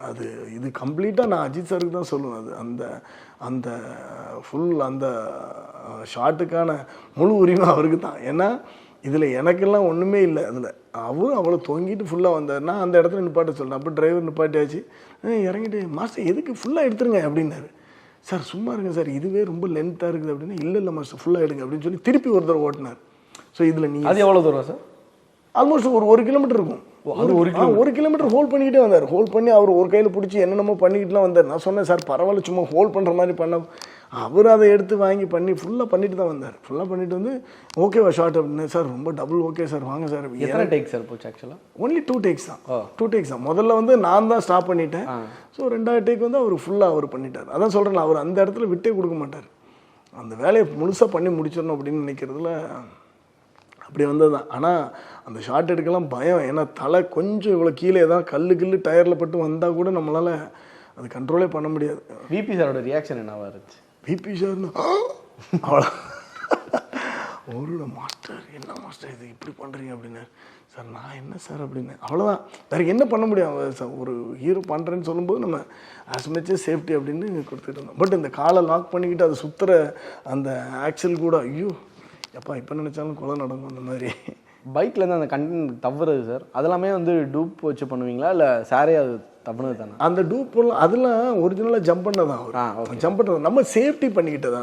அது இது கம்ப்ளீட்டாக நான் அஜித் சாருக்கு தான் சொல்லுவேன். அது அந்த அந்த ஃபுல் அந்த ஷாட்டுக்கான முழு உரிமை அவருக்கு தான். ஏன்னா இதில் எனக்கெல்லாம் ஒன்றுமே இல்லை. அதில் அவரும் அவ்வளோ தொங்கிட்டு ஃபுல்லாக வந்தார். நான் அந்த இடத்துல நிப்பாட்ட சொல்கிறேன். அப்போ டிரைவர் நிப்பாட்டியாச்சு, இறங்கிட்டு மாஸ்டர் எதுக்கு ஃபுல்லாக எடுத்துருங்க அப்படின்னாரு. சார் சும்மா இருங்க சார், இதுவே ரொம்ப லென்த்தாக இருக்குது அப்படின்னா, இல்லை மாஸ்டர் ஃபுல்லாக எடுங்க அப்படின்னு சொல்லி திருப்பி ஒருத்தர் ஓட்டினார். ஸோ இதில் நீங்கள் அது எவ்வளோ தூரம் சார்? ஆல்மோஸ்ட் ஒரு 1 கிலோமீட்டர் இருக்கும். 1 கிலோமீட்டர் ஹோல்ட் பண்ணிக்கிட்டே வந்தார். ஹோல்ட் பண்ணி அவர் ஒரு கையில் பிடிச்சி என்னென்னமோ பண்ணிக்கிட்டுலாம் வந்தார். நான் சொன்னேன், சார் பரவாயில்ல, சும்மா ஹோல்ட் பண்ணுற மாதிரி பண்ண. அவர் அதை எடுத்து வாங்கி பண்ணி ஃபுல்லாக பண்ணிட்டு தான் வந்தார். ஃபுல்லாக பண்ணிட்டு வந்து ஓகேவா ஷார்ட் அப்படின்னு. சார் ரொம்ப டபுள் ஓகே சார், வாங்க சார். எத்தனை டேக் சார் போச்சு ஆக்சுவலாக? ஒன்லி 2 takes தான். 2 takes தான். முதல்ல வந்து நான் தான் ஸ்டாப் பண்ணிட்டேன். ஸோ 2வது டேக் வந்து அவர் ஃபுல்லாக அவர் பண்ணிட்டார். அதான் சொல்கிறேன், அவர் அந்த இடத்துல விட்டே கொடுக்க மாட்டார். அந்த வேலையை முழுசாக பண்ணி முடிச்சிடணும் அப்படின்னு நினைக்கிறதுல அப்படி வந்தது தான். ஆனால் அந்த ஷார்ட் எடுக்கலாம் பயம். ஏன்னா தலை கொஞ்சம் இவ்வளோ கீழே தான் கல்லு டயரில் பட்டு வந்தால் கூட நம்மளால் அது கண்ட்ரோலே பண்ண முடியாது. விபி சாரோட ரியாக்ஷன் என்னவா இருந்துச்சு? விபி சார்னு அவ்வளோ அவரோட மாஸ்டர், என்ன மாஸ்டர் இது இப்படி பண்ணுறீங்க அப்படின்னு. சார் நான் என்ன சார் அப்படின்னு. அவ்வளோதான், வேறு என்ன பண்ண முடியும். ஒரு ஹீரோ பண்ணுறேன்னு சொல்லும்போது நம்ம ஆஸ் மச் சேஃப்டி அப்படின்னு கொடுத்துட்டு இருந்தோம். பட் இந்த காலை லாக் பண்ணிக்கிட்டு அது சுற்றுற அந்த ஆக்சல் கூட ஐயோ எப்பா இப்போ நினச்சாலும் கொலை நடக்கும். அந்த மாதிரி பைக்லேருந்து அந்த கண்டென்ட் தவறுது சார், அதெல்லாமே வந்து டூப் வச்சு பண்ணுவீங்களா இல்லை சாரே அது தப்புனது தானே? அந்த டூப்பெல்லாம் அதெல்லாம் ஒரிஜினலாக ஜம்ப் பண்ணதான். அவர் ஜம்ப் பண்ணுறது நம்ம சேஃப்டி பண்ணிக்கிட்டது.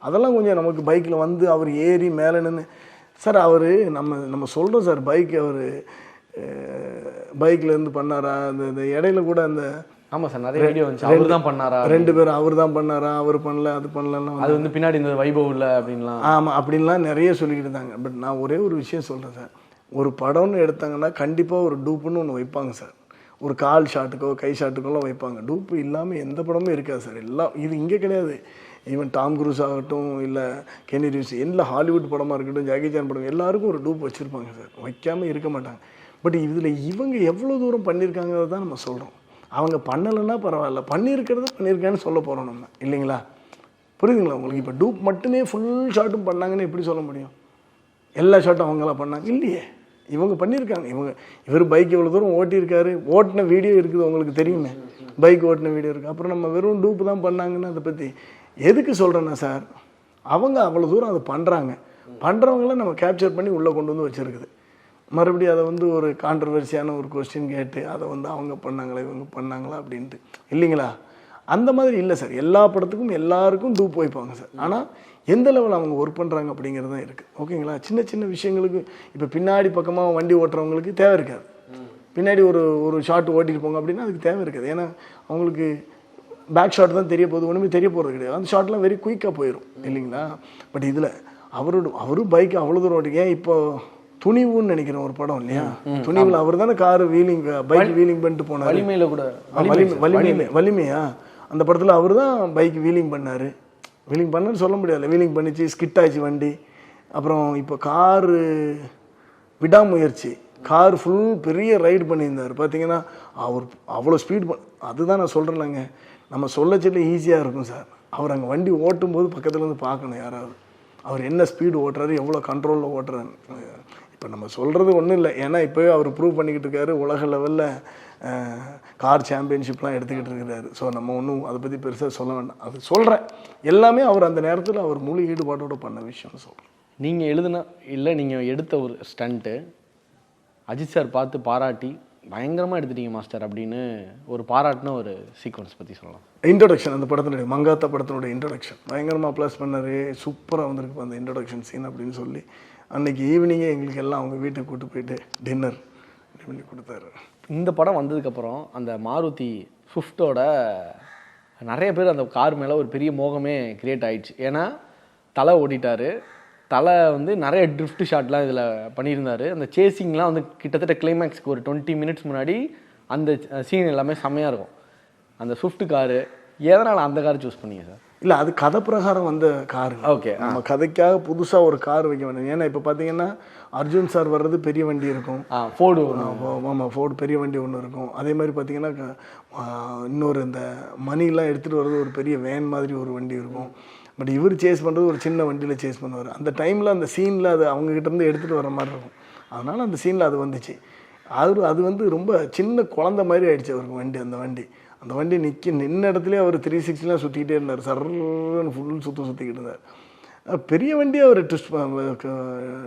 அதெல்லாம் கொஞ்சம் நமக்கு பைக்கில் வந்து அவர் ஏறி மேலே நின்று சார் அவர் நம்ம சொல்கிறோம் சார், பைக் அவர் பைக்கில் இருந்து பண்ணாரா, அந்த இடையில கூட அந்த ஆமாம் சார் நிறைய வீடியோ வந்துச்சு, அவர் தான் பண்ணாரா, 2 பேரும் அவர் தான் பண்ணாரா, அவர் பண்ணல அது பண்ணலாம், அது வந்து பின்னாடி இந்த வைபவம் இல்லை அப்படின்லாம். ஆமாம் அப்படின்லாம் நிறைய சொல்லிக்கிட்டு இருந்தாங்க. பட் நான் ஒரே ஒரு விஷயம் சொல்கிறேன் சார், ஒரு படம்னு எடுத்தாங்கன்னா கண்டிப்பாக ஒரு டூப்புன்னு ஒன்று வைப்பாங்க சார். ஒரு கால் ஷாட்டுக்கோ கை ஷாட்டுக்கோ வைப்பாங்க. டூப்பு இல்லாமல் எந்த படமும் இருக்காது சார். எல்லாம் இது இங்கே கிடையாது. ஈவன் டாம் குரூஸ் ஆகட்டும், இல்லை கெனி ரீவ்ஸ், எல்லா ஹாலிவுட் படமாக இருக்கட்டும், ஜாக்கி சான் படம், எல்லாருக்கும் ஒரு டூப் வச்சுருப்பாங்க சார். வைக்காமல் இருக்க மாட்டாங்க. பட் இதில் இவங்க எவ்வளோ தூரம் பண்ணியிருக்காங்கிறத தான் நம்ம சொல்கிறோம். அவங்க பண்ணலைன்னா பரவாயில்ல, பண்ணியிருக்கான்னு சொல்ல போகிறோம் நம்ம, இல்லைங்களா? புரியுதுங்களா உங்களுக்கு? இப்போ டூப் மட்டுமே ஃபுல் ஷாட்டும் பண்ணாங்கன்னு எப்படி சொல்ல முடியும்? எல்லா ஷாட்டும் அவங்களாம் பண்ணாங்க இல்லையே, இவங்க பண்ணியிருக்காங்க. இவர் பைக் எவ்வளோ தூரம் ஓட்டியிருக்காரு, ஓட்டின வீடியோ இருக்குது உங்களுக்கு தெரியுமே, பைக் ஓட்டின வீடியோ இருக்குது. அப்புறம் நம்ம வெறும் டூப்பு தான் பண்ணாங்கன்னு அதை பற்றி எதுக்கு சொல்கிறேன்னா சார், அவங்க அவ்வளோ தூரம் அதை பண்ணுறவங்கள நம்ம கேப்சர் பண்ணி உள்ளே கொண்டு வந்து வச்சுருக்குது. மறுபடியும் அதை வந்து ஒரு கான்ட்ரவர்சியான ஒரு கொஸ்டின் கேட்டு அதை வந்து அவங்க பண்ணாங்களா இவங்க பண்ணாங்களா அப்படின்ட்டு, இல்லைங்களா? அந்த மாதிரி இல்லை சார். எல்லா படத்துக்கும் எல்லாருக்கும் டூப் வைப்பாங்க சார். ஆனால் எந்த லெவலில் அவங்க ஒர்க் பண்ணுறாங்க அப்படிங்கிறது தான் இருக்குது. ஓகேங்களா? சின்ன சின்ன விஷயங்களுக்கு இப்போ பின்னாடி பக்கமாக வண்டி ஓட்டுறவங்களுக்கு தேவை இருக்காது. பின்னாடி ஒரு ஷாட் ஓட்டிட்டு போங்க அப்படின்னா அதுக்கு தேவை இருக்காது. ஏன்னா அவங்களுக்கு பேக் ஷாட் தான் தெரிய போகுது, ஒன்றுமே தெரிய போகிறது கிடையாது. அந்த ஷாட்லாம் வெரி குயிக்காக போயிடும், இல்லைங்களா? பட் இதில் அவரும் பைக் அவ்வளோ தூரம் ஓட்டி. ஏன் இப்போ துணிவுன்னு நினைக்கிறேன் ஒரு படம் இல்லையா, துணிவில் அவர் தானே கார் பைக் வீலிங் பண்ணிட்டு போனார். வலிமையில் கூட வலிமையா அந்த படத்தில் அவர் தான் பைக் வீலிங் பண்ணார். வீலிங் பண்ணன்னு சொல்ல முடியாது, வீலிங் பண்ணிச்சு, ஸ்கிட் ஆச்சு வண்டி. அப்புறம் இப்போ காரு விடாமுயற்சி, கார் ஃபுல் பெரிய ரைடு பண்ணியிருந்தார். பார்த்தீங்கன்னா அவர் அவ்வளோ ஸ்பீட் அதுதான் நான் சொல்கிறேன்லங்க, நம்ம சொல்லச்சில ஈஸியாக இருக்கும் சார். அவர் அங்கே வண்டி ஓட்டும் போது பக்கத்துலேருந்து பார்க்கணும் யாராவது, அவர் என்ன ஸ்பீடு ஓட்டுறாரு, எவ்வளோ கண்ட்ரோலில் ஓட்டுறாரு. இப்போ நம்ம சொல்கிறது ஒன்றும் இல்லை, ஏன்னா இப்போவே அவர் ப்ரூவ் பண்ணிக்கிட்டு இருக்காரு, உலக லெவலில் கார் சாம்பியன்ஷிப்லாம் எடுத்துக்கிட்டு இருக்கிறாரு. ஸோ நம்ம ஒன்றும் அதை பற்றி பெருசாக சொல்ல வேண்டாம். அது சொல்கிறேன், எல்லாமே அவர் அந்த நேரத்தில் அவர் முழு ஈடுபாட்டோடு பண்ண விஷயம்னு சொல்கிறேன். நீங்கள் எழுதுனா இல்லை நீங்கள் எடுத்த ஒரு ஸ்டண்ட்டு அஜித் சார் பார்த்து பாராட்டி பயங்கரமாக எடுத்துட்டீங்க மாஸ்டர் அப்படின்னு ஒரு பாராட்டின ஒரு சீக்வன்ஸ் பற்றி சொல்லலாம். இன்ட்ரடக்ஷன், அந்த படத்தினுடைய மங்காத்தா படத்தினுடைய இன்ட்ரடக்ஷன் பயங்கரமாக ப்ளஸ் பண்ணார். சூப்பராக வந்திருக்கு அந்த இன்ட்ரடக்ஷன் சீன் அப்படின்னு சொல்லி அன்னைக்கு ஈவினிங்கே எங்களுக்கு எல்லாம் அவங்க வீட்டுக்கு கூப்பிட்டு போயிட்டு டின்னர் பண்ணி கொடுத்தாரு. இந்த படம் வந்ததுக்கப்புறம் அந்த மாருதி ஸ்விஃப்டோட நிறைய பேர் அந்த கார் மேலே ஒரு பெரிய மோகமே கிரியேட் ஆயிடுச்சு. ஏன்னா தலை ஓடிட்டார், தலை வந்து நிறைய ட்ரிஃப்ட் ஷாட்லாம் இதில் பண்ணியிருந்தார். அந்த சேசிங்லாம் வந்து கிட்டத்தட்ட கிளைமேக்ஸ்க்கு ஒரு 20 மினிட்ஸ் முன்னாடி அந்த சீன் எல்லாமே செம்மையாக இருக்கும். அந்த ஸ்விஃப்ட் காரு எதனால் அந்த கார் சூஸ் பண்ணீங்க சார்? இல்லை, அது கதை பிரகாரம் வந்த காரு. ஓகே, நம்ம கதைக்காக புதுசாக ஒரு கார் வைக்க வேண்டாம். ஏன்னா இப்போ பார்த்தீங்கன்னா அர்ஜுன் சார் வர்றது பெரிய வண்டி இருக்கும், ஃபோர்டு. ஆமாம், ஃபோர்டு பெரிய வண்டி ஒன்று இருக்கும். அதே மாதிரி பார்த்தீங்கன்னா இன்னொரு இந்த மணிலாம் எடுத்துகிட்டு வர்றது ஒரு பெரிய வேன் மாதிரி ஒரு வண்டி இருக்கும். பட் இவர் சேஸ் பண்ணுறது ஒரு சின்ன வண்டியில் சேஸ் பண்ணுவார். அந்த டைமில் அந்த சீனில் அது அவங்ககிட்டருந்து எடுத்துகிட்டு வர மாதிரி இருக்கும். அதனால் அந்த சீனில் அது வந்துச்சு. அது வந்து ரொம்ப சின்ன குழந்த மாதிரி ஆயிடுச்சு அவருக்கு அந்த வண்டி நின்ன இடத்துலேயே அவர் 360 சுற்றிக்கிட்டே இருந்தார். சர்ன்னு ஃபுல் சுற்றிக்கிட்டு இருந்தார். பெரிய வண்டியை அவர்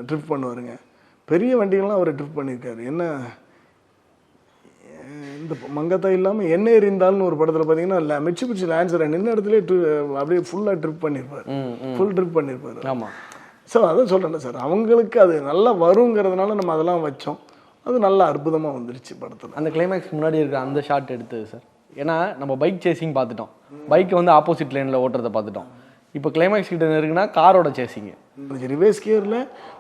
ட்ரிப் பண்ணுவாருங்க. பெரிய வண்டிகள்லாம் அவர் ட்ரிப் பண்ணியிருக்காரு. என்ன இந்த மங்கத்தா இல்லாமல் என்ன எறிந்தால்னு ஒரு படத்தில் பார்த்தீங்கன்னா மிட்சுபிஷி லான்சரை நின்ன இடத்துலேயே அப்படியே ஃபுல்லாக ட்ரிப் பண்ணியிருப்பார். ஃபுல் ட்ரிப் பண்ணியிருப்பார். ஆமாம். ஸோ அதான் சொல்கிறேன் சார், அவங்களுக்கு அது நல்லா வருங்கிறதுனால நம்ம அதெல்லாம் வச்சோம். அது நல்லா அற்புதமாக வந்துருச்சு படத்தில். அந்த கிளைமேக்ஸ் முன்னாடி இருக்கிற அந்த ஷாட் எடுத்தது சார். ஏன்னா நம்ம பைக் சேசிங் பார்த்துட்டோம், பைக்கை வந்து ஆப்போசிட் லைனில் ஓட்டுறதை பார்த்துட்டோம். இப்போ கிளைமேக்ஸ் கிட்ட இருக்குன்னா காரோட சேசிங்கு. ரிவர்ஸ் கியரில்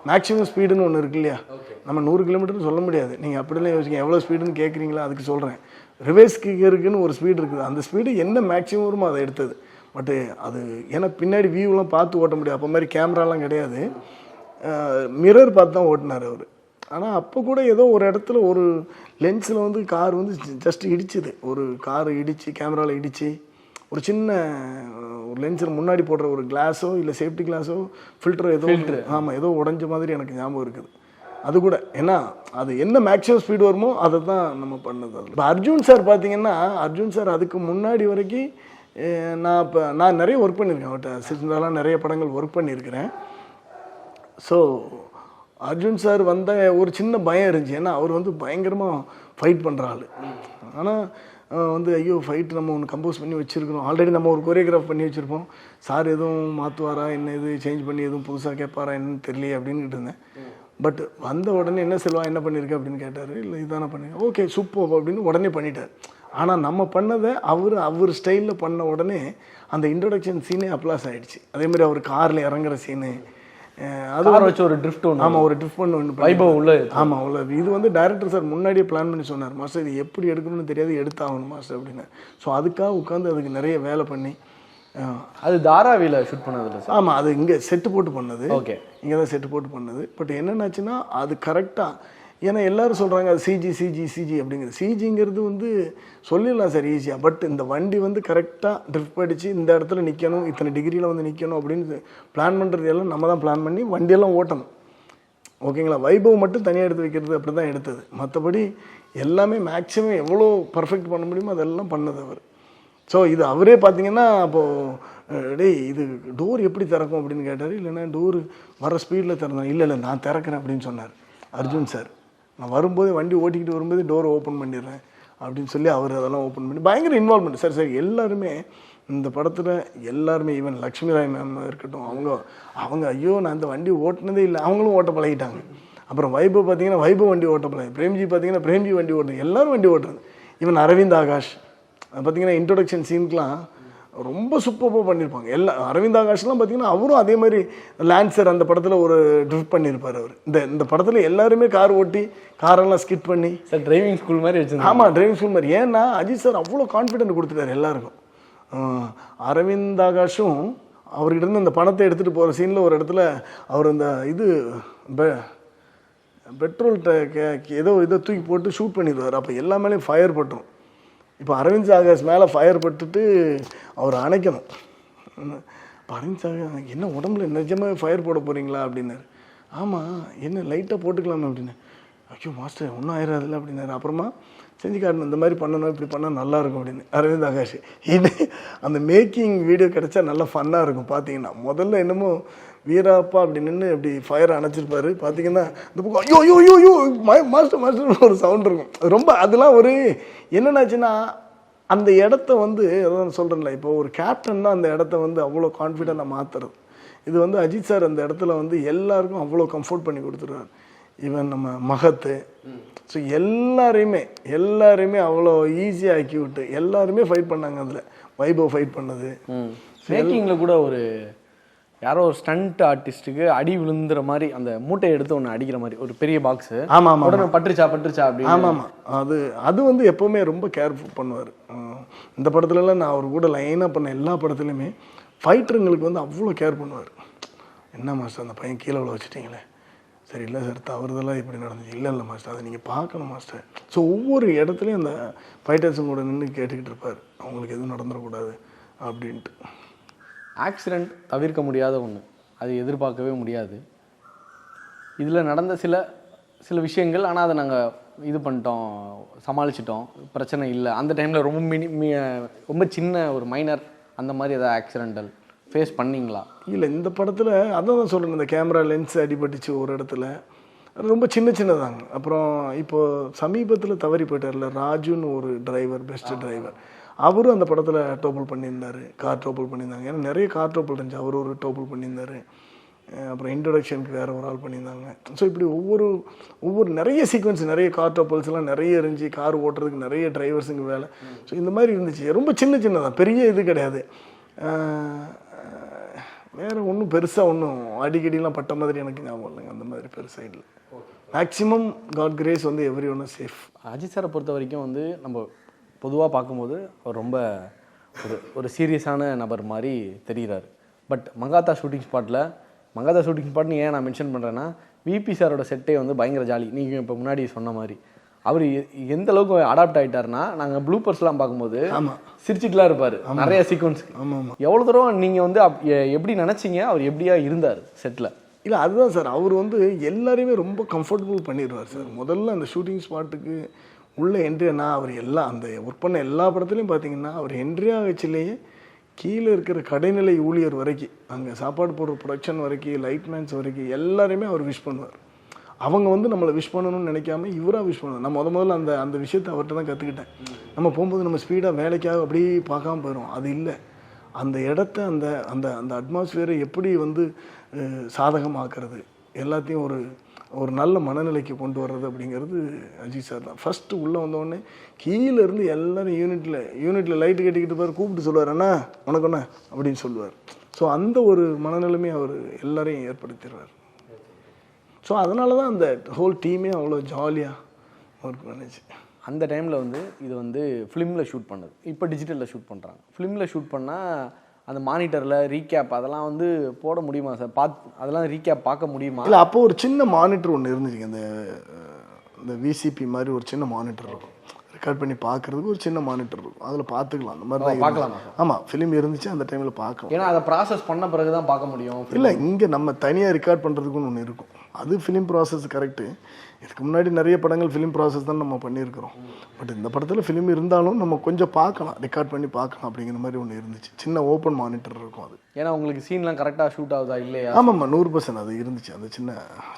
மேக்ஸிமம் ஸ்பீடுன்னு ஒன்று இருக்கு இல்லையா, நம்ம 100 கிலோமீட்டர்னு சொல்ல முடியாது. நீங்கள் அப்படிலாம் யோசிங்க, எவ்வளோ ஸ்பீடுன்னு கேட்குறீங்களா, அதுக்கு சொல்கிறேன். ரிவர்ஸ் கியருக்குன்னு ஒரு ஸ்பீடு இருக்குது. அந்த ஸ்பீடு என்ன மேக்ஸிமம் வருமோ அதை எடுத்தது. பட்டு அது ஏன்னா பின்னாடி வியூலாம் பார்த்து ஓட்ட முடியாது. அப்போ மாதிரி கேமராலாம் கிடையாது, மிரர் பார்த்து தான் ஓட்டினார் அவர். ஆனால் அப்போ கூட ஏதோ ஒரு இடத்துல ஒரு லென்ஸில் வந்து கார் வந்து ஜஸ்ட் இடிச்சுது. ஒரு கார் இடித்து கேமராவில் இடித்து ஒரு சின்ன ஒரு லென்ஸில் முன்னாடி போடுற ஒரு கிளாஸோ இல்லை சேஃப்டி கிளாஸோ ஃபில்டரோ ஏதோ ஆமாம் ஏதோ உடஞ்ச மாதிரி எனக்கு ஞாபகம் இருக்குது. அது கூட ஏன்னா அது என்ன மேக்ஸிமம் ஸ்பீடு வருமோ அதை தான் நம்ம பண்ணது. அது இப்போ அர்ஜுன் சார் பார்த்தீங்கன்னா, அர்ஜுன் சார் அதுக்கு முன்னாடி வரைக்கும் நான் நிறைய ஒர்க் பண்ணியிருக்கேன். அவர்கிட்ட சிந்தாலாம் நிறைய படங்கள் ஒர்க் பண்ணியிருக்கிறேன். ஸோ அர்ஜுன் சார் வந்த ஒரு சின்ன பயம் இருந்துச்சு. ஏன்னா அவர் வந்து பயங்கரமாக ஃபைட் பண்ணுற ஆள். ஆனால் வந்து ஐயோ ஃபைட் நம்ம ஒன்று கம்போஸ் பண்ணி வச்சுருக்கணும், ஆல்ரெடி நம்ம ஒரு கொரியோகிராஃப் பண்ணி வச்சுருப்போம், சார் எதுவும் மாற்றுவாரா என்ன, இது சேஞ்ச் பண்ணி எதுவும் புதுசாக கேட்பாரா என்னன்னு தெரியலையே அப்படின்ட்டு இருந்தேன். பட் வந்த உடனே என்ன செல்வா என்ன பண்ணியிருக்க அப்படின்னு கேட்டார். இல்லை இதானே பண்ணியிருக்கேன், ஓகே சூப்பர் அப்படின்னு உடனே பண்ணிட்டார். ஆனால் நம்ம பண்ணதை அவர் ஸ்டைலில் பண்ண உடனே அந்த இன்ட்ரொடக்ஷன் சீனே அப்ளாஸ் ஆகிடுச்சு. அதேமாதிரி அவர் காரில் இறங்குற சீனு, அது வச்சு ஒரு ட்ரிஃப்ட் ஒன்று. ஆமாம், ஒரு ட்ரிஃப்ட் ஒன்று வைபவ் உள்ள. ஆமாம் உள்ள. இது வந்து டைரக்டர் சார் முன்னாடியே பிளான் பண்ணி சொன்னார், மாஸ்டர் இது எப்படி எடுக்கணும்னு தெரியாது, எடுத்தாகணும் மாஸ்டர் அப்படின்னு. ஸோ அதுக்காக உட்காந்து அதுக்கு நிறைய வேலை பண்ணி. அது தாராவியில் ஷூட் பண்ணது. ஆமாம், அது இங்கே செட்டு போட்டு பண்ணது. ஓகே, இங்கே தான் செட்டு போட்டு பண்ணது. பட் என்னென்னாச்சுன்னா அது கரெக்டாக, ஏன்னா எல்லோரும் சொல்கிறாங்க அது சிஜி அப்படிங்கிறது. சிஜிங்கிறது வந்து சொல்லிடலாம் சார் ஈஸியாக. பட் இந்த வண்டி வந்து கரெக்டாக ட்ரிஃப்ட் அடித்து இந்த இடத்துல நிற்கணும், இத்தனை டிகிரியில் வந்து நிற்கணும் அப்படின்னு பிளான் பண்ணுறது எல்லாம் நம்ம தான் பிளான் பண்ணி வண்டியெல்லாம் ஓட்டணும். ஓகேங்களா, வைபவ் மட்டும் தனியாக எடுத்து வைக்கிறது அப்படி தான் எடுத்தது. மற்றபடி எல்லாமே மேக்ஸிமம் எவ்வளோ பர்ஃபெக்ட் பண்ண முடியுமோ அதெல்லாம் பண்ணது அவர். ஸோ இது அவரே பார்த்தீங்கன்னா அப்போது டேய் இது டோர் எப்படி திறக்கும் அப்படின்னு கேட்டார். இல்லைன்னா டோரு வர ஸ்பீடில் திறந்தேன். இல்லை நான் திறக்கிறேன் அப்படின்னு சொன்னார் அர்ஜுன் சார். நான் வரும்போது வண்டி ஓட்டிக்கிட்டு வரும்போது டோரை ஓப்பன் பண்ணிடுறேன் அப்படின்னு சொல்லி அவர் அதெல்லாம் ஓப்பன் பண்ணி பயங்கர இன்வால்மெண்ட். சரி எல்லாருமே இந்த படத்தில் எல்லாருமே, ஈவன் லக்ஷ்மி ராய் மேம் இருக்கட்டும், அவங்க ஐயோ நான் இந்த வண்டி ஓட்டினதே இல்லை, அவங்களும் ஓட்ட பழகிட்டாங்க. அப்புறம் வைபவ் பார்த்தீங்கன்னா வைபவ் வண்டி ஓட்ட பழகி, பிரேம்ஜி பார்த்தீங்கன்னா பிரேம்ஜி வண்டி ஓட்டுறது, எல்லோரும் வண்டி ஓட்டுறது. ஈவன் அரவிந்த் ஆகாஷ் பார்த்தீங்கன்னா இன்ட்ரொடக்ஷன் சீனுக்கெலாம் ரொம்ப சூப்பராக பண்ணியிருப்பாங்க. அரவிந்த் ஆகாஷ்லாம் பார்த்தீங்கன்னா அவரும் அதே மாதிரி லான்சர் அந்த படத்தில் ஒரு ட்ரிஃப்ட் பண்ணியிருப்பார் அவர். இந்த படத்தில் எல்லாருமே கார் ஓட்டி காரெல்லாம் ஸ்கிட் பண்ணி சார் டிரைவிங் ஸ்கூல் மாதிரி வச்சு. ஆமாம், டிரைவிங் ஸ்கூல் மாதிரி. ஏன்னா அஜித் சார் அவ்வளோ கான்ஃபிடென்ட் கொடுத்துட்டார் எல்லாருக்கும். அரவிந்த் ஆகாஷும் அவர்கிட்ட இருந்து அந்த பணத்தை எடுத்துகிட்டு போகிற சீனில் ஒரு இடத்துல அவர் அந்த இது பெட்ரோல் ஏதோ தூக்கி போட்டு ஷூட் பண்ணிடுவார். அப்போ எல்லா மேலேயும் ஃபயர் பட்டுரும். இப்போ அரவிந்த் ஆகாஷ் மேலே ஃபயர் பட்டுட்டு அவர் அணைக்கணும். இப்போ அரவிந்த் ஆகாஷ் என்ன உடம்புல நிஜமாக ஃபயர் போட போகிறீங்களா அப்படின்னாரு. ஆமாம், என்ன லைட்டாக போட்டுக்கலாமே அப்படின்னு. ஐயோ மாஸ்டர் ஒன்றும் ஆயிடாதில்ல அப்படின்னாரு. அப்புறமா செஞ்சு காட்டணும், இந்த மாதிரி பண்ணணும், இப்படி பண்ணால் நல்லாயிருக்கும் அப்படின்னு அரவிந்த் ஆகாஷ். இது அந்த மேக்கிங் வீடியோ கிடச்சா நல்லா ஃபன்னாக இருக்கும். பார்த்தீங்கன்னா முதல்ல என்னமோ வீராப்பா அப்படி நின்று அப்படி ஃபயரை அணைச்சிருப்பாரு. பார்த்தீங்கன்னா இந்த பக்கம் ஐயோ ஐயோ ஐயோ ஐயோ மாஸ்டர் ஒரு சவுண்ட் இருக்கும். ரொம்ப அதெல்லாம் ஒரு என்னென்னாச்சுன்னா அந்த இடத்த வந்து அதான் சொல்கிறேன்ல, இப்போ ஒரு கேப்டன் தான் அந்த இடத்த வந்து அவ்வளோ கான்ஃபிடென்ட்டாக மாற்றுறது. இது வந்து அஜித் சார் அந்த இடத்துல வந்து எல்லாருக்கும் அவ்வளோ கம்ஃபர்ட் பண்ணி கொடுத்துருவார். ஈவன் நம்ம மகத்து, ஸோ எல்லாரையுமே அவ்வளோ ஈஸியாக ஆக்கி விட்டு எல்லாருமே ஃபைட் பண்ணாங்க. அதில் வைபவ் ஃபைட் பண்ணது. மேக்கிங்கில் கூட ஒரு யாரோ ஒரு ஸ்டண்ட் ஆர்டிஸ்ட்டுக்கு அடி விழுந்துற மாதிரி அந்த மூட்டையை எடுத்து ஒன்று அடிக்கிற மாதிரி ஒரு பெரிய பாக்ஸு. ஆமாம் உடனே பட்டுருச்சா அப்படி. ஆமாம். அது வந்து எப்போவுமே ரொம்ப கேர்ஃபுல் பண்ணுவார். இந்த படத்துலலாம் நான் அவர் கூட லைனாக பண்ண எல்லா படத்துலையுமே ஃபைட்டருங்களுக்கு வந்து அவ்வளோ கேர் பண்ணுவார். என்ன மாஸ்டர் அந்த பையன் கீழே விழ வச்சுட்டிங்களே, சரி இல்லை சார் தவறுதெல்லாம் இப்படி நடந்துச்சு, இல்லை மாஸ்டர் அதை நீங்கள் பார்க்கணும் மாஸ்டர். ஸோ ஒவ்வொரு இடத்துலையும் அந்த ஃபைட்டர்ஸும் கூட நின்று கேட்டுக்கிட்டு இருப்பார், அவங்களுக்கு எதுவும் நடந்துடக்கூடாது அப்படின்ட்டு. ஆக்சிடெண்ட் தவிர்க்க முடியாத ஒன்று, அது எதிர்பார்க்கவே முடியாது. இதில் நடந்த சில விஷயங்கள், ஆனால் அதை நாங்கள் இது பண்ணிட்டோம், சமாளிச்சிட்டோம், பிரச்சனை இல்லை. அந்த டைமில் ரொம்ப சின்ன ஒரு மைனர் அந்த மாதிரி ஏதாவது ஆக்சிடென்டல் ஃபேஸ் பண்ணிங்களா? இல்லை, இந்த படத்தில் அதான் சொல்கிறேன், இந்த கேமரா லென்ஸ் அடிபட்டுச்சு ஒரு இடத்துல, ரொம்ப சின்னதாங்க. அப்புறம் இப்போது சமீபத்தில் தவறி போயிட்டார்ல ராஜுன்னு ஒரு டிரைவர், பெஸ்ட் டிரைவர், அவரும் அந்த படத்தில் டோப்பிள் பண்ணியிருந்தார், கார் டோப்பிள் பண்ணியிருந்தாங்க. ஏன்னா நிறைய கார் டோப்பிள் இருந்துச்சு, அவர் ஒரு டோப்பிள் பண்ணியிருந்தார். அப்புறம் இன்ட்ரடக்ஷனுக்கு வேறு ஒரு ஆள் பண்ணியிருந்தாங்க. ஸோ இப்படி ஒவ்வொரு நிறைய சீக்வன்ஸ், நிறைய கார் டோப்பிள்ஸ்லாம் நிறைய இருந்துச்சு, கார் ஓட்டுறதுக்கு நிறைய டிரைவர்ஸுங்க வேலை. ஸோ இந்த மாதிரி இருந்துச்சு, ரொம்ப சின்னதான், பெரிய இது கிடையாது. வேறு ஒன்றும் பெருசாக ஒன்றும் அடிக்கடிலாம் பட்ட மாதிரி எனக்கு ஞாபகம் இல்லைங்க, அந்த மாதிரி பெருசாக இல்லை. மேக்ஸிமம் காட் கிரேஸ் வந்து எவ்ரி ஒன்றும் சேஃப். அஜித் சாரை பொறுத்த வரைக்கும் வந்து நம்ம பொதுவாக பார்க்கும்போது அவர் ரொம்ப ஒரு சீரியஸான நபர் மாதிரி தெரிகிறார். பட் மங்காத்தா ஷூட்டிங் ஸ்பாட்னு ஏன் நான் மென்ஷன் பண்ணுறேன்னா, விபி சாரோட செட்டே வந்து பயங்கர ஜாலி. நீங்கள் இப்போ முன்னாடி சொன்ன மாதிரி அவர் எந்த அளவுக்கு அடாப்ட் ஆகிட்டார்னா, நாங்கள் ப்ளூப்பர்ஸ்லாம் பார்க்கும்போது சிரிச்சுட்டுலாம் இருப்பார் நிறைய சீக்வன்ஸ். எவ்வளோ தூரம் நீங்கள் வந்து எப்படி நினச்சிங்க, அவர் எப்படியா இருந்தார் செட்டில்? இல்லை அதுதான் சார், அவர் வந்து எல்லாரையுமே ரொம்ப கம்ஃபர்டபுள் பண்ணிடுவார் சார். முதல்ல அந்த ஷூட்டிங் ஸ்பாட்டுக்கு உள்ள என்ட்ரியானா அவர் அந்த ஒர்க் பண்ண எல்லா படத்துலையும் பார்த்தீங்கன்னா அவர் என்ட்ரியா வச்சுலேயே கீழே இருக்கிற கடைநிலை ஊழியர் வரைக்கும், அங்கே சாப்பாடு போடுற ப்ரொடக்ஷன் வரைக்கும், லைட்மேன்ஸ் வரைக்கும் எல்லாரையுமே அவர் விஷ் பண்ணுவார். அவங்க வந்து நம்மளை விஷ் பண்ணணும்னு நினைக்காம இவராக விஷ் பண்ணுவார். நான் முதல்ல அந்த விஷயத்தை அவர்கிட்ட தான் கற்றுக்கிட்டேன். நம்ம போகும்போது நம்ம ஸ்பீடாக வேலைக்காக அப்படியே பார்க்காம போயிடும், அது இல்லை. அந்த இடத்த அந்த அந்த அந்த அட்மாஸ்பியரை எப்படி வந்து சாதகமாக்குறது, எல்லாத்தையும் ஒரு நல்ல மனநிலைக்கு கொண்டு வர்றது அப்படிங்கிறது அஜித் சார் தான். ஃபஸ்ட்டு உள்ளே வந்தோடனே கீழே இருந்து எல்லோரும் யூனிட்டில் லைட்டு கட்டிக்கிட்டு பாரு கூப்பிட்டு சொல்லுவார், அண்ணா உனக்கு என்ன அப்படின்னு சொல்லுவார். ஸோ அந்த ஒரு மனநிலைமையை அவர் எல்லாரையும் ஏற்படுத்திடுவார். ஸோ அதனால தான் அந்த ஹோல் டீமே அவ்வளோ ஜாலியாக ஒர்க் பண்ணிச்சு. அந்த டைமில் வந்து இது வந்து ஃபிலிமில் ஷூட் பண்ணது, இப்போ டிஜிட்டலில் ஷூட் பண்ணுறாங்க. ஃபிலிமில் ஷூட் பண்ணால் அந்த மானிட்டரில் ரீகேப் அதெல்லாம் வந்து போட முடியுமா சார்? அதெல்லாம் ரீகேப் பார்க்க முடியுமா? இல்லை, அப்போ ஒரு சின்ன மானிட்டர் ஒன்று இருந்துச்சுங்க, இந்த விசிபி மாதிரி ஒரு சின்ன மானிட்டர் இருக்கும், ரெக்கார்ட் பண்ணி பார்க்குறதுக்கு ஒரு சின்ன மானிட்டர் இருக்கும், அதில் பார்த்துக்கலாம். அந்த மாதிரி தான் பார்க்கலாம். ஆமாம், ஃபிலிம் இருந்துச்சு அந்த டைமில் பார்க்கலாம். ஏன்னா அதை ப்ராசஸ் பண்ண பிறகு தான் பார்க்க முடியும். இல்லை, இங்கே நம்ம தனியாக ரெக்கார்ட் பண்ணுறதுக்குன்னு ஒன்று இருக்கும், அது ஃபிலிம் ப்ராசஸ் கரெக்டு. இதுக்கு முன்னாடி நிறைய படங்கள் ஃபிலிம் ப்ராசஸ் தான் நம்ம பண்ணியிருக்கிறோம். பட் இந்த படத்தில் ஃபிலிம் இருந்தாலும் நம்ம கொஞ்சம் பார்க்கலாம், ரெக்கார்ட் பண்ணி பார்க்கலாம் அப்படிங்கிற மாதிரி ஒன்று இருந்துச்சு. சின்ன ஓப்பன் மானிட்டர் இருக்கும் அது. ஏன்னா உங்களுக்கு சீன்லாம் கரெக்டாக ஷூட் ஆகுதா இல்லையா? ஆமாம்மா, 100% அது இருந்துச்சு. அந்த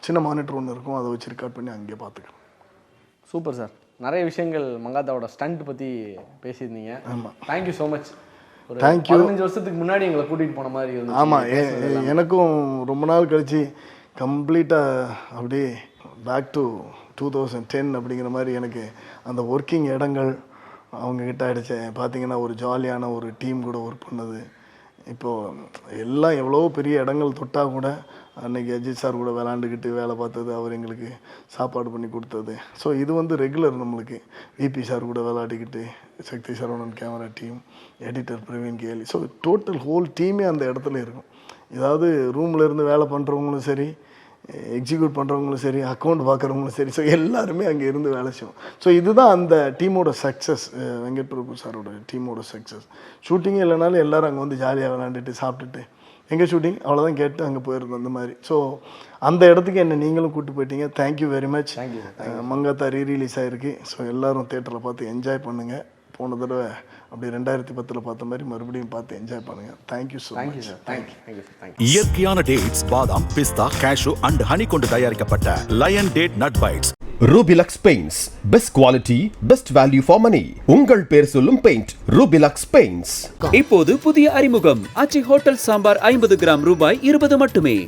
சின்ன மானிட்டர் ஒன்று இருக்கும், அதை வச்சு ரெக்கார்ட் பண்ணி அங்கேயே பார்த்துக்கலாம். சூப்பர் சார், நிறைய விஷயங்கள் மங்காத்தாவோட ஸ்டண்ட் பற்றி பேசியிருந்தீங்க. ஆமாம், தேங்க்யூ ஸோ மச். தேங்க்யூ. 15 வருஷத்துக்கு முன்னாடி எங்களை கூட்டிகிட்டு போன மாதிரி இருந்துச்சு. ஆமாம், எனக்கும் ரொம்ப நாள் கழிச்சு கம்ப்ளீட்டாக அப்படியே பேக் டு 2010 அப்படிங்கிற மாதிரி எனக்கு அந்த ஒர்க்கிங் இடங்கள் அவங்கக்கிட்ட ஆகிடுச்சேன். பார்த்தீங்கன்னா ஒரு ஜாலியான ஒரு டீம் கூட ஒர்க் பண்ணது. இப்போது எல்லாம் எவ்வளோ பெரிய இடங்கள் தொட்டால் கூட அன்றைக்கி அஜித் சார் கூட விளாண்டுக்கிட்டு வேலை பார்த்தது, அவர் எங்களுக்கு சாப்பாடு பண்ணி கொடுத்தது. ஸோ இது வந்து ரெகுலர் நம்மளுக்கு. விபி சார் கூட விளையாடிக்கிட்டு, Sakthi Saravanan camera team, editor Praveen K L, so total whole டீமே அந்த இடத்துல இருக்கும். ஏதாவது ரூமில் இருந்து வேலை பண்ணுறவங்களும் சரி, எக்ஸிக்யூட் பண்ணுறவங்களும் சரி, அக்கௌண்ட் பார்க்குறவங்களும் சரி, ஸோ எல்லாருமே அங்கே இருந்து வேலை செய்வோம். ஸோ இதுதான் அந்த டீமோட சக்ஸஸ், வெங்கட் பிரபு சாரோட டீமோட சக்ஸஸ். ஷூட்டிங்கே இல்லைனாலும் எல்லோரும் அங்கே வந்து ஜாலியாக விளாண்டுட்டு சாப்பிட்டுட்டு எங்கே ஷூட்டிங் அவ்வளோதான் கேட்டு அங்கே போயிருந்தோம் அந்த மாதிரி. ஸோ அந்த இடத்துக்கு என்னை நீங்களும் கூப்பிட்டு போயிட்டீங்க. Thank you very much. Mankatha rerelease ஆகிருக்கு. ஸோ எல்லோரும் தேட்டரில் பார்த்து என்ஜாய் பண்ணுங்கள். போன தடவை அப்படி 2010 பார்த்த மாதிரி மறுபடியும் பார்த்து என்ஜாய் பண்ணுங்க. Thank you so much. இயற்கையான டேட்ஸ், பாதாம், பிஸ்தா, கேஷு அண்ட் ஹனி கொண்டு தயாரிக்கப்பட்ட lion date nut bites Rubilux paints best quality best value for money. உங்கள் பேர் சொல்லும் பெயிண்ட் ரூபிலக்ஸ் பெயிண்ட்ஸ். இப்போது புதிய அறிமுகம் ஆச்சி ஹோட்டல் சாம்பார் 50 கிராம் ரூபாய் 20 மட்டுமே.